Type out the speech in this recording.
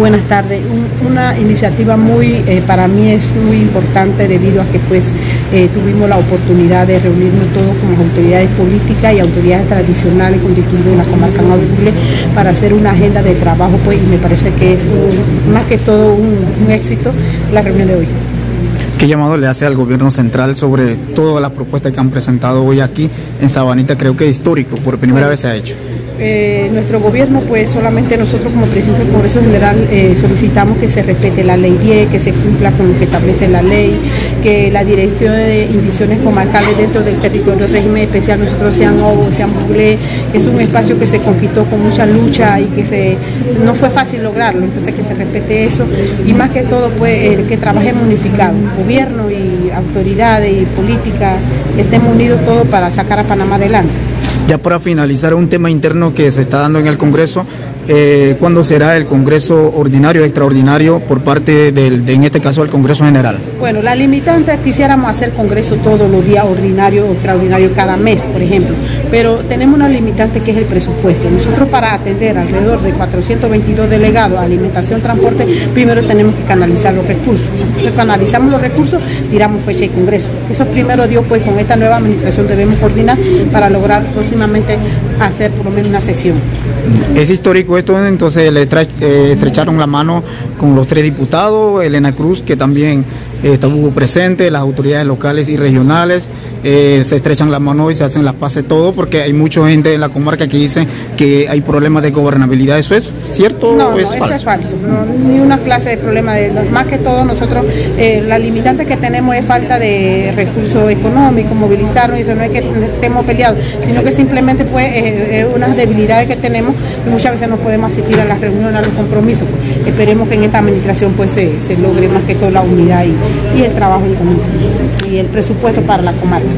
Buenas tardes. Una iniciativa para mí es muy importante debido a que tuvimos la oportunidad de reunirnos todos como autoridades políticas y autoridades tradicionales constituidas en la comarca Maule para hacer una agenda de trabajo, y me parece que es más que todo un éxito la reunión de hoy. ¿Qué llamado le hace al gobierno central sobre todas las propuestas que han presentado hoy aquí en Sabanita? Creo que es histórico, por primera vez se ha hecho. Nuestro gobierno, solamente nosotros como presidente del Congreso General solicitamos que se respete la ley 10, que se cumpla con lo que establece la ley, que la dirección de instituciones comarcales dentro del territorio del régimen especial nosotros sean Ovo, sean Maule, es un espacio que se conquistó con mucha lucha y que no fue fácil lograrlo, entonces que se respete eso y más que todo que trabajemos unificados, gobierno y autoridades y política, que estemos unidos todos para sacar a Panamá adelante. Ya para finalizar, un tema interno que se está dando en el Congreso, ¿cuándo será el Congreso ordinario, extraordinario, por parte en este caso del Congreso General? Bueno, la limitante, quisiéramos hacer Congreso todos los días, ordinario o extraordinario cada mes, por ejemplo, pero tenemos una limitante que es el presupuesto. Nosotros para atender alrededor de 422 delegados, alimentación, transporte, primero tenemos que canalizar los recursos. Entonces, canalizamos los recursos, tiramos fecha y Congreso. Eso primero Dios, con esta nueva administración debemos coordinar para lograr próximamente hacer por lo menos una sesión. Es histórico esto, entonces le estrecharon la mano con los 3 diputados, Elena Cruz, que también estuvo presente, las autoridades locales y regionales, se estrechan la mano y se hacen las paces todo, porque hay mucha gente en la comarca que dice que hay problemas de gobernabilidad. ¿Eso es cierto o es falso? Eso es falso, no, ni una clase de problema. Más que todo nosotros, la limitante que tenemos es falta de recursos económicos, movilizarnos, y eso no es que estemos peleados, sino que simplemente unas debilidades que tenemos y muchas veces no podemos asistir a las reuniones, a los compromisos. Esperemos que en esta administración se logre más que todo la unidad y el trabajo en común y el presupuesto para la comarca.